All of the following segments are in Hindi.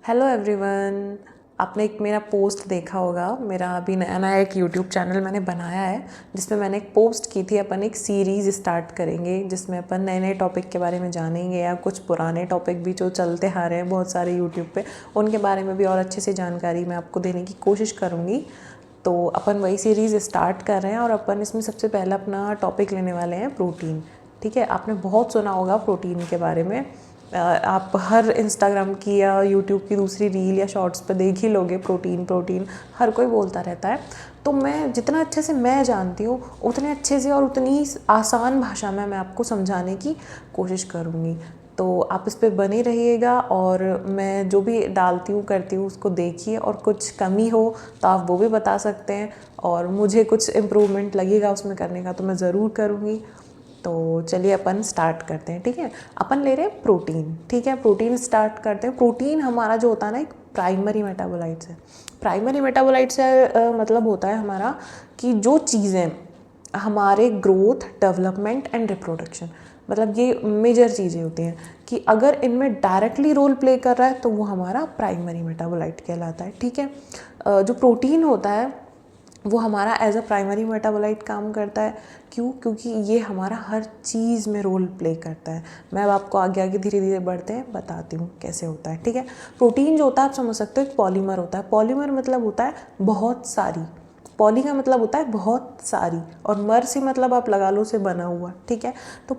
Hello everyone. आपने एक मेरा पोस्ट देखा होगा। मेरा अभी नया नया एक यूट्यूब चैनल मैंने बनाया है जिसमें मैंने एक पोस्ट की थी। अपन एक सीरीज़ स्टार्ट करेंगे जिसमें अपन नए नए टॉपिक के बारे में जानेंगे या कुछ पुराने टॉपिक भी जो चलते आ रहे हैं बहुत सारे यूट्यूब पे, उनके बारे में भी और अच्छे से जानकारी मैं आपको देने की कोशिश करूँगी। तो अपन वही सीरीज़ स्टार्ट कर रहे हैं और अपन इसमें सबसे पहला अपना टॉपिक लेने वाले हैं प्रोटीन। ठीक है, आपने बहुत सुना होगा प्रोटीन के बारे में। आप हर इंस्टाग्राम की या यूट्यूब की दूसरी रील या शॉर्ट्स पे देख ही लोगे प्रोटीन प्रोटीन, हर कोई बोलता रहता है। तो मैं जितना अच्छे से मैं जानती हूँ उतने अच्छे से और उतनी आसान भाषा में मैं आपको समझाने की कोशिश करूँगी। तो आप इस पे बने रहिएगा और मैं जो भी डालती हूँ करती हूँ उसको देखिए, और कुछ कमी हो तो आप वो भी बता सकते हैं और मुझे कुछ इम्प्रूवमेंट लगेगा उसमें करने का तो मैं ज़रूर करूँगी। तो चलिए अपन स्टार्ट करते हैं। ठीक है, अपन ले रहे हैं प्रोटीन। ठीक है, प्रोटीन स्टार्ट करते हैं। प्रोटीन हमारा जो होता है ना एक प्राइमरी मेटाबोलाइट्स है। प्राइमरी मेटाबोलाइट्स से मतलब होता है हमारा कि जो चीज़ें हमारे ग्रोथ, डेवलपमेंट एंड रिप्रोडक्शन, मतलब ये मेजर चीज़ें होती हैं कि अगर इनमें डायरेक्टली रोल प्ले कर रहा है तो वो हमारा प्राइमरी मेटाबोलाइट कहलाता है। ठीक है, जो प्रोटीन होता है वो हमारा एज अ प्राइमरी मेटाबोलाइट काम करता है। क्यों? क्योंकि ये हमारा हर चीज़ में रोल प्ले करता है। मैं अब आपको आगे आगे धीरे धीरे बढ़ते हैं बताती हूँ कैसे होता है। ठीक है, प्रोटीन जो होता है आप समझ सकते हो एक पॉलीमर होता है। पॉलीमर मतलब होता है बहुत सारी, पॉली का मतलब होता है बहुत सारी, और मर से मतलब आप लगा लो से बना हुआ। ठीक है, तो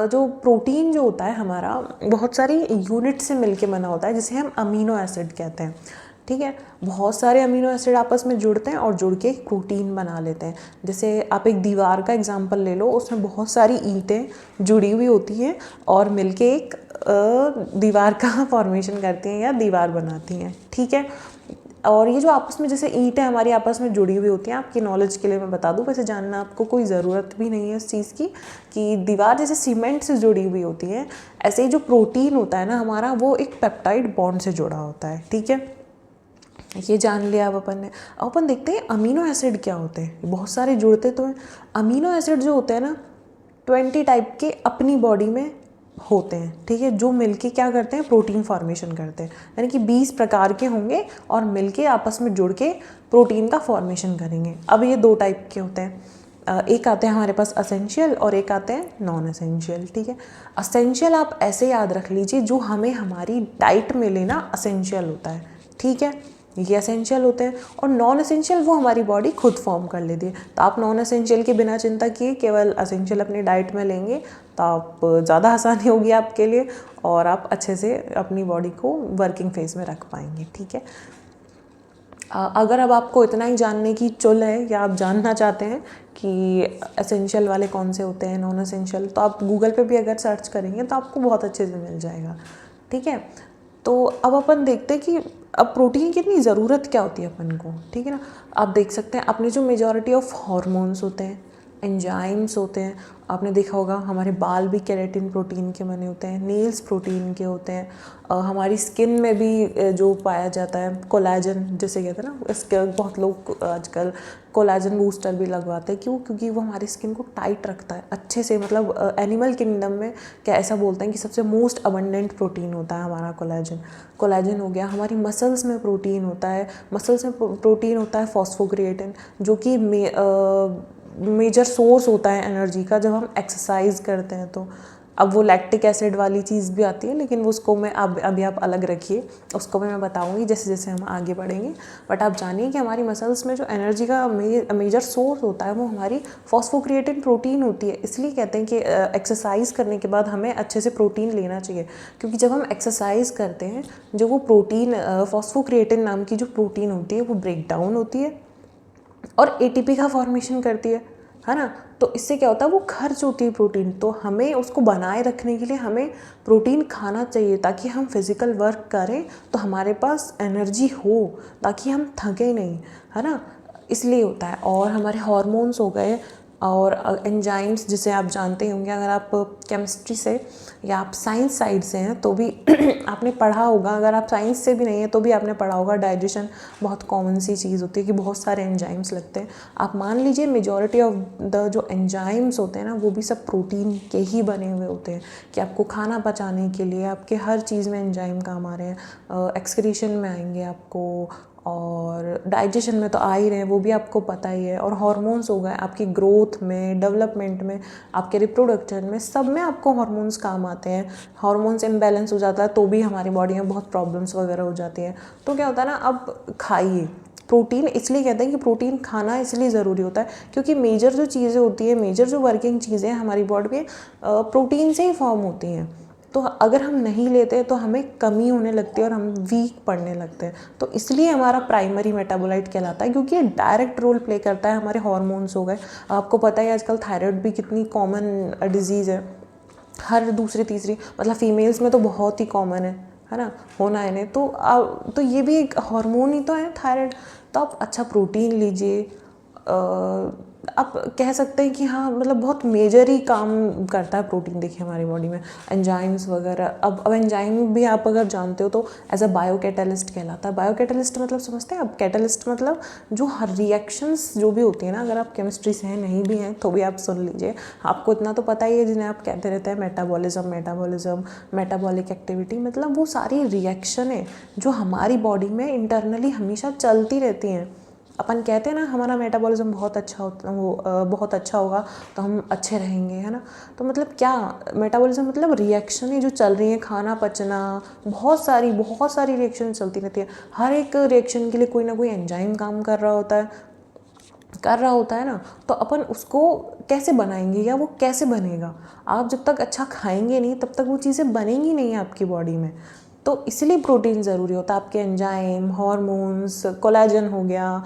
जो प्रोटीन जो होता है हमारा बहुत सारी यूनिट से मिलके बना होता है जिसे हम अमीनो एसिड कहते हैं। ठीक है, बहुत सारे अमीनो एसिड आपस में जुड़ते हैं और जुड़ के एक प्रोटीन बना लेते हैं। जैसे आप एक दीवार का एग्जांपल ले लो, उसमें बहुत सारी ईंटें जुड़ी हुई होती हैं और मिलके एक दीवार का फॉर्मेशन करती हैं या दीवार बनाती हैं। ठीक है, और ये जो आपस में जैसे ईंटें हमारी आपस में जुड़ी हुई होती हैं, आपकी नॉलेज के लिए मैं बता दूं, वैसे जानना आपको कोई ज़रूरत भी नहीं है इस चीज़ की कि दीवार जैसे सीमेंट से जुड़ी हुई होती है, ऐसे ही जो प्रोटीन होता है ना हमारा वो एक पेप्टाइड बॉन्ड से जुड़ा होता है। ठीक है, ये जान लिया अब अपन ने। अब अपन देखते हैं अमीनो एसिड क्या होते हैं। बहुत सारे जुड़ते तो हैं। अमीनो एसिड जो होते हैं ना 20 टाइप के अपनी बॉडी में होते हैं। ठीक है, जो मिलके क्या करते हैं प्रोटीन फॉर्मेशन करते हैं, यानी कि 20 प्रकार के होंगे और मिलके आपस में जुड़ के प्रोटीन का फॉर्मेशन करेंगे। अब ये दो टाइप के होते हैं, एक आते हैं हमारे पास असेंशियल और एक आते हैं नॉन असेंशियल। ठीक है, असेंशियल आप ऐसे याद रख लीजिए जो हमें हमारी डाइट में लेना असेंशियल होता है। ठीक है, ये असेंशियल होते हैं, और नॉन असेंशियल वो हमारी बॉडी खुद फॉर्म कर लेती है। तो आप नॉन असेंशियल के बिना चिंता किए केवल असेंशियल अपनी डाइट में लेंगे तो आप ज़्यादा आसानी होगी आपके लिए और आप अच्छे से अपनी बॉडी को वर्किंग फेज में रख पाएंगे। ठीक है, अगर अब आपको इतना ही जानने की चुल है या आप जानना चाहते हैं कि एसेंशियल वाले कौन से होते हैं, नॉन एसेंशियल, तो आप गूगल पे भी अगर सर्च करेंगे तो आपको बहुत अच्छे से मिल जाएगा। ठीक है, तो अब अपन देखते हैं कि अब प्रोटीन की इतनी ज़रूरत क्या होती है अपन को। ठीक है ना, आप देख सकते हैं अपने जो मेजॉरिटी ऑफ हार्मोन्स होते हैं, एंजाइम्स होते हैं, आपने देखा होगा हमारे बाल भी केराटिन प्रोटीन के बने होते हैं, नेल्स प्रोटीन के होते हैं, हमारी स्किन में भी जो पाया जाता है कोलाजन जिसे कहते हैं ना, इसके बहुत लोग आजकल कोलाजन बूस्टर भी लगवाते हैं। क्यों? क्योंकि वो हमारी स्किन को टाइट रखता है अच्छे से। मतलब एनिमल किंगडम में क्या ऐसा बोलते हैं कि सबसे मोस्ट अबंडेंट प्रोटीन होता है हमारा कोलाजन। कोलाजन हो गया, हमारी मसल्स में प्रोटीन होता है, मसल्स में प्रोटीन होता है फॉस्फोक्रिएटिन, जो कि मेजर सोर्स होता है एनर्जी का जब हम एक्सरसाइज करते हैं। तो अब वो लैक्टिक एसिड वाली चीज़ भी आती है, लेकिन उसको मैं अभी आप अलग रखिए, उसको भी मैं बताऊंगी जैसे जैसे हम आगे बढ़ेंगे। बट आप जानिए कि हमारी मसल्स में जो एनर्जी का मेजर सोर्स होता है वो हमारी फॉस्फोक्रिएटिन प्रोटीन होती है। इसलिए कहते हैं कि एक्सरसाइज करने के बाद हमें अच्छे से प्रोटीन लेना चाहिए, क्योंकि जब हम एक्सरसाइज करते हैं जो वो प्रोटीन फॉस्फोक्रिएटिन नाम की जो प्रोटीन होती है वो ब्रेक डाउन होती है और एटीपी का फॉर्मेशन करती है ना। तो इससे क्या होता है वो खर्च होती है प्रोटीन, तो हमें उसको बनाए रखने के लिए हमें प्रोटीन खाना चाहिए ताकि हम फिज़िकल वर्क करें तो हमारे पास एनर्जी हो, ताकि हम थके नहीं, है ना, इसलिए होता है। और हमारे हार्मोन्स हो गए, और एंजाइम्स जिसे आप जानते होंगे, अगर आप केमिस्ट्री से या आप साइंस साइड से हैं तो भी आपने पढ़ा होगा, अगर आप साइंस से भी नहीं है तो भी आपने पढ़ा होगा। डाइजेशन बहुत कॉमन सी चीज़ होती है कि बहुत सारे एंजाइम्स लगते हैं। आप मान लीजिए मेजॉरिटी ऑफ द जो एंजाइम्स होते हैं ना, वो भी सब प्रोटीन के ही बने हुए होते हैं कि आपको खाना पचाने के लिए आपके हर चीज़ में एंजाइम काम आ रहे हैं। एक्सक्रीशन में आएंगे आपको, और डाइजेशन में तो आ ही रहे हैं, वो भी आपको पता ही है। और हार्मोन्स हो गए आपकी ग्रोथ में, डेवलपमेंट में, आपके रिप्रोडक्शन में, सब में आपको हार्मोन्स काम आते हैं। हार्मोन्स इम्बैलेंस हो जाता है तो भी हमारी बॉडी में बहुत प्रॉब्लम्स वगैरह हो जाती हैं। तो क्या होता है ना, अब खाइए प्रोटीन। इसलिए कहते हैं कि प्रोटीन खाना इसलिए ज़रूरी होता है क्योंकि मेजर जो चीज़ें होती है, मेजर जो वर्किंग चीज़ें हैं हमारी बॉडी में प्रोटीन से ही फॉर्म होती हैं। तो अगर हम नहीं लेते तो हमें कमी होने लगती है और हम वीक पड़ने लगते हैं। तो इसलिए हमारा प्राइमरी मेटाबोलाइट कहलाता है, क्योंकि ये डायरेक्ट रोल प्ले करता है। हमारे हार्मोन्स हो गए, आपको पता है आजकल थायराइड भी कितनी कॉमन डिजीज़ है, हर दूसरी तीसरी, मतलब फीमेल्स में तो बहुत ही कॉमन है ना, होना इन्हें। तो ये भी एक हार्मोन ही तो है थायराइड। तो आप अच्छा प्रोटीन लीजिए। आप कह सकते हैं कि हाँ, मतलब बहुत मेजर ही काम करता है प्रोटीन, देखिए हमारी बॉडी में एंजाइम्स वगैरह। अब एंजाइम भी आप अगर जानते हो तो एज अ बायो कैटलिस्ट कहलाता है। बायो कैटलिस्ट मतलब समझते हैं आप? कैटलिस्ट मतलब जो हर रिएक्शंस जो भी होती है ना, अगर आप केमिस्ट्री से हैं नहीं भी हैं तो भी आप सुन लीजिए, आपको इतना तो पता ही है, जिन्हें आप कहते रहते हैं मेटाबॉलिज्म, मेटाबॉलिक एक्टिविटी, मतलब वो सारी रिएक्शन है जो हमारी बॉडी में इंटरनली हमेशा चलती रहती हैं। अपन कहते हैं ना हमारा मेटाबॉलिज्म बहुत अच्छा होता, वो बहुत अच्छा होगा तो हम अच्छे रहेंगे, है ना। तो मतलब क्या मेटाबॉलिज्म मतलब रिएक्शन है जो चल रही है, खाना पचना, बहुत सारी रिएक्शन चलती रहती है। हर एक रिएक्शन के लिए कोई ना कोई एंजाइम काम कर रहा होता है ना। तो अपन उसको कैसे बनाएंगे या वो कैसे बनेगा? आप जब तक अच्छा खाएंगे नहीं तब तक वो चीज़ें बनेंगी नहीं आपकी बॉडी में। तो इसलिए प्रोटीन ज़रूरी होता है। आपके एंजाइम, हार्मोन्स, कोलेजन हो गया,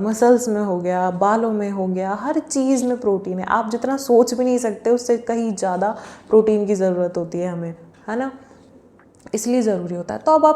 मसल्स में हो गया, बालों में हो गया, हर चीज़ में प्रोटीन है। आप जितना सोच भी नहीं सकते उससे कहीं ज़्यादा प्रोटीन की ज़रूरत होती है हमें, है ना। इसलिए ज़रूरी होता है। तो अब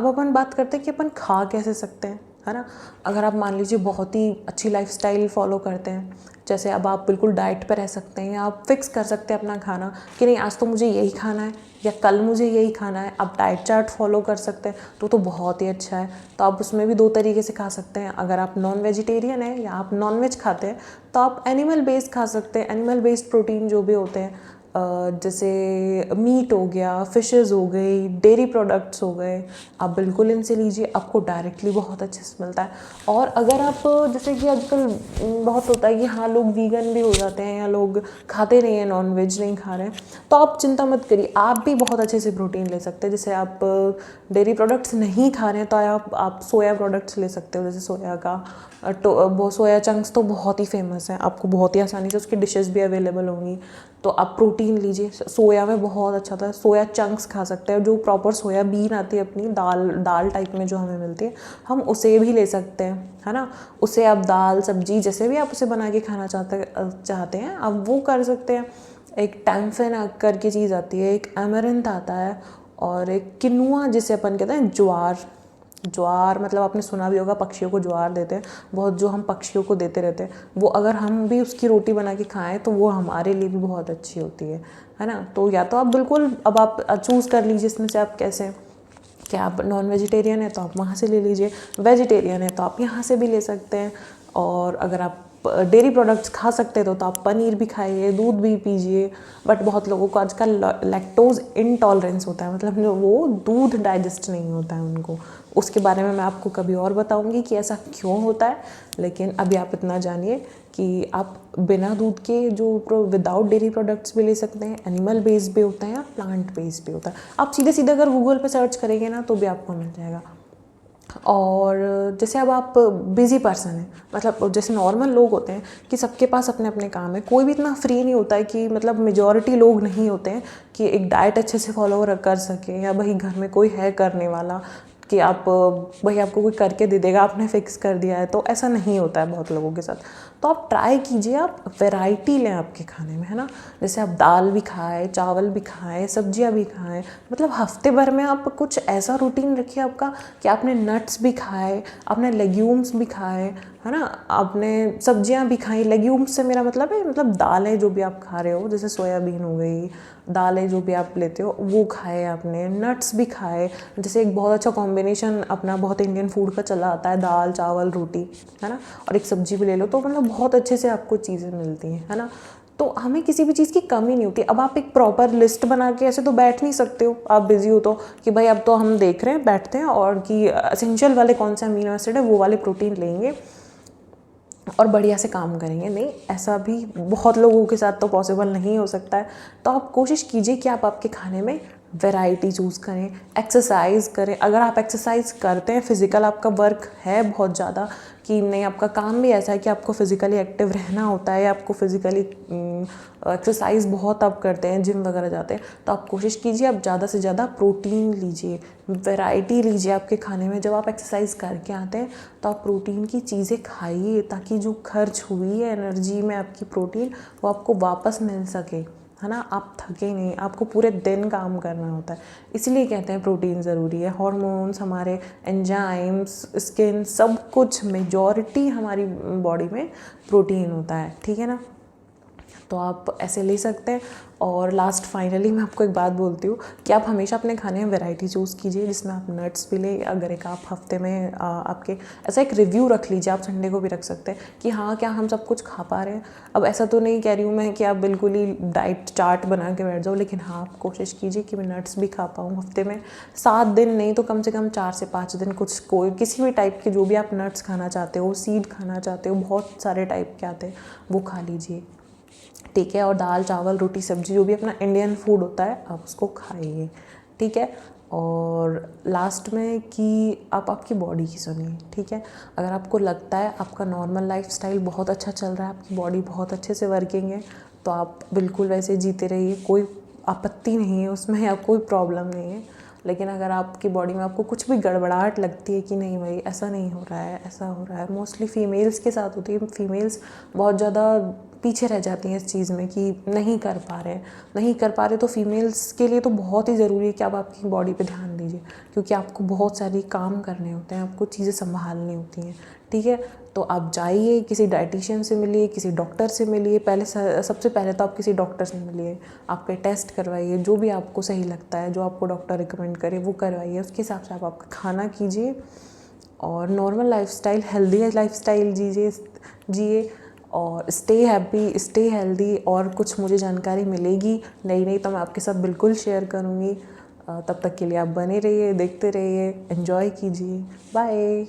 अपन बात करते हैं कि अपन खा कैसे सकते हैं, है ना। अगर आप मान लीजिए बहुत ही अच्छी लाइफस्टाइल फॉलो करते हैं, जैसे अब आप बिल्कुल डाइट पर रह सकते हैं, या आप फिक्स कर सकते हैं अपना खाना कि नहीं आज तो मुझे यही खाना है या कल मुझे यही खाना है, आप डाइट चार्ट फॉलो कर सकते हैं तो बहुत ही अच्छा है। तो आप उसमें भी 2 तरीके से खा सकते हैं। अगर आप नॉन वेजिटेरियन हैं या आप नॉन वेज खाते हैं तो आप एनिमल बेस्ड खा सकते हैं। एनिमल बेस्ड प्रोटीन जो भी होते हैं, जैसे मीट हो गया, फिशेस हो गई, डेयरी प्रोडक्ट्स हो गए, आप बिल्कुल इनसे लीजिए, आपको डायरेक्टली बहुत अच्छे से मिलता है। और अगर आप जैसे कि आजकल बहुत होता है कि हाँ लोग वीगन भी हो जाते हैं या लोग खाते नहीं हैं, नॉन वेज नहीं खा रहे हैं, तो आप चिंता मत करिए, आप भी बहुत अच्छे से प्रोटीन ले सकते हैं। जैसे आप डेयरी प्रोडक्ट्स नहीं खा रहे हैं तो आप सोया प्रोडक्ट्स ले सकते हो, जैसे सोया का वो सोया चंक्स तो बहुत ही फेमस है, आपको बहुत ही आसानी से उसकी डिशेस भी अवेलेबल होंगी। तो आप प्रोटीन लीजिए, सोया में बहुत अच्छा था, सोया चंक्स खा सकते हैं। जो प्रॉपर सोया बीन आती है अपनी दाल टाइप में जो हमें मिलती है, हम उसे भी ले सकते हैं, है ना। उसे आप दाल सब्जी जैसे भी आप उसे बना के खाना चाहते हैं आप वो कर सकते हैं। एक टैम्फिन करके चीज़ आती है, एक एमरंथ आता है, और एक किनुआ जिसे अपन कहते हैं ज्वार मतलब आपने सुना भी होगा, पक्षियों को ज्वार देते हैं बहुत, जो हम पक्षियों को देते रहते हैं, वो अगर हम भी उसकी रोटी बना के खाएं तो वो हमारे लिए भी बहुत अच्छी होती है ना। तो या तो आप बिल्कुल अब आप चूज़ कर लीजिए इसमें से आप कैसे, क्या आप नॉन वेजिटेरियन है तो आप वहाँ से ले लीजिए, वेजिटेरियन है तो आप यहाँ से भी ले सकते हैं। और अगर आप डेयरी प्रोडक्ट्स खा सकते हैं तो आप पनीर भी खाइए, दूध भी पीजिए। बट बहुत लोगों को आजकल लैक्टोज इंटॉलरेंस होता है, मतलब वो दूध डाइजेस्ट नहीं होता है उनको। उसके बारे में मैं आपको कभी और बताऊंगी कि ऐसा क्यों होता है। लेकिन अभी आप इतना जानिए कि आप बिना दूध के जो विदाउट डेयरी प्रोडक्ट्स भी ले सकते हैं, एनिमल बेस्ड भी होता है या प्लांट बेस्ड भी होता है। आप सीधे सीधे अगर गूगल पे सर्च करेंगे ना तो भी आपको मिल जाएगा। और जैसे अब आप बिज़ी पर्सन हैं, मतलब जैसे नॉर्मल लोग होते हैं कि सबके पास अपने अपने काम है, कोई भी इतना फ्री नहीं होता है कि मतलब मेजॉरिटी लोग नहीं होते हैं कि एक डाइट अच्छे से फॉलो कर सकें, या भाई घर में कोई है करने वाला कि आप भाई आपको कोई करके दे देगा, आपने फिक्स कर दिया है, तो ऐसा नहीं होता है बहुत लोगों के साथ। तो आप ट्राई कीजिए, आप वैरायटी लें आपके खाने में, है ना। जैसे आप दाल भी खाएं, चावल भी खाएं, सब्जियां भी खाएं, मतलब हफ्ते भर में आप कुछ ऐसा रूटीन रखिए आपका कि आपने नट्स भी खाए, आपने लेग्यूम्स भी खाए, है ना। आपने सब्जियां भी खाई, लेग्यूम्स से मेरा मतलब है मतलब दालें जो भी आप खा रहे हो, जैसे सोयाबीन हो गई, दालें जो भी आप लेते हो वो खाए आपने, नट्स भी खाए। जैसे एक बहुत अच्छा कॉम्बिनेशन अपना बहुत इंडियन फूड का चला आता है, दाल चावल रोटी, है ना, और एक सब्जी भी ले लो, तो मतलब बहुत अच्छे से आपको चीज़ें मिलती हैं, है ना। तो हमें किसी भी चीज़ की कमी नहीं होती। अब आप एक प्रॉपर लिस्ट बना के ऐसे तो बैठ नहीं सकते हो, आप बिजी हो तो, कि भाई अब तो हम देख रहे हैं बैठते हैं और कि एसेंशियल वाले कौन से अमीनो एसिड है वो वाले प्रोटीन लेंगे और बढ़िया से काम करेंगे। नहीं, ऐसा भी बहुत लोगों के साथ तो पॉसिबल नहीं हो सकता है। तो आप कोशिश कीजिए कि आप आपके खाने में वैरायटी चूज़ करें, एक्सरसाइज करें। अगर आप एक्सरसाइज करते हैं, फिज़िकल आपका वर्क है बहुत ज़्यादा, कि नहीं आपका काम भी ऐसा है कि आपको फिज़िकली एक्टिव रहना होता है, आपको फिज़िकली एक्सरसाइज बहुत आप करते हैं, जिम वगैरह जाते हैं, तो आप कोशिश कीजिए आप ज़्यादा से ज़्यादा प्रोटीन लीजिए, वैरायटी लीजिए आपके खाने में। जब आप एक्सरसाइज करके आते हैं तो आप प्रोटीन की चीज़ें खाइए, ताकि जो खर्च हुई है एनर्जी में आपकी प्रोटीन, वो आपको वापस मिल सके, है ना। आप थके नहीं, आपको पूरे दिन काम करना होता है, इसलिए कहते हैं प्रोटीन ज़रूरी है। हार्मोन्स, हमारे एंजाइम्स, स्किन, सब कुछ मेजॉरिटी हमारी बॉडी में प्रोटीन होता है, ठीक है ना। तो आप ऐसे ले सकते हैं। और लास्ट फाइनली मैं आपको एक बात बोलती हूँ कि आप हमेशा अपने खाने में वैरायटी चूज़ कीजिए, जिसमें आप नट्स भी लें। अगर एक आप हफ्ते में आपके ऐसा एक रिव्यू रख लीजिए, आप संडे को भी रख सकते हैं कि हाँ क्या हम सब कुछ खा पा रहे हैं। अब ऐसा तो नहीं कह रही हूँ मैं कि आप बिल्कुल ही डाइट चार्ट बना के बैठ जाओ, लेकिन हाँ आप कोशिश कीजिए कि मैं नट्स भी खा पाऊँ हफ्ते में 7 दिन, नहीं तो कम से कम 4 से 5 दिन, कुछ कोई किसी भी टाइप के जो भी आप नट्स खाना चाहते हो, सीड खाना चाहते हो, बहुत सारे टाइप के आते हैं, वो खा लीजिए, ठीक है। और दाल चावल रोटी सब्जी जो भी अपना इंडियन फूड होता है आप उसको खाइए, ठीक है। और लास्ट में कि आप आपकी बॉडी की सुनिए, ठीक है। अगर आपको लगता है आपका नॉर्मल लाइफस्टाइल बहुत अच्छा चल रहा है, आपकी बॉडी बहुत अच्छे से वर्किंग है, तो आप बिल्कुल वैसे जीते रहिए, कोई आपत्ति नहीं है उसमें या कोई प्रॉब्लम नहीं है। लेकिन अगर आपकी बॉडी में आपको कुछ भी गड़बड़ाहट लगती है कि नहीं भाई ऐसा नहीं हो रहा है, ऐसा हो रहा है, मोस्टली फीमेल्स के साथ होती है, फीमेल्स बहुत ज़्यादा पीछे रह जाती हैं इस चीज़ में कि नहीं कर पा रहे, तो फीमेल्स के लिए तो बहुत ही ज़रूरी है कि आप आपकी बॉडी पे ध्यान दीजिए, क्योंकि आपको बहुत सारी काम करने होते हैं, आपको चीज़ें संभालनी होती हैं, ठीक है। तो आप जाइए, किसी डाइटिशियन से मिलिए, किसी डॉक्टर से मिलिए, सबसे पहले तो आप किसी डॉक्टर से मिलिए, आपके टेस्ट करवाइए, जो भी आपको सही लगता है, जो आपको डॉक्टर रिकमेंड करे वो करवाइए, उसके हिसाब से आप आपका खाना कीजिए और नॉर्मल लाइफस्टाइल, हेल्दी लाइफस्टाइल जिए और स्टे हैप्पी, स्टे हेल्दी। और कुछ मुझे जानकारी मिलेगी नई तो मैं आपके साथ बिल्कुल शेयर करूँगी। तब तक के लिए आप बने रहिए, देखते रहिए, एंजॉय कीजिए। बाय।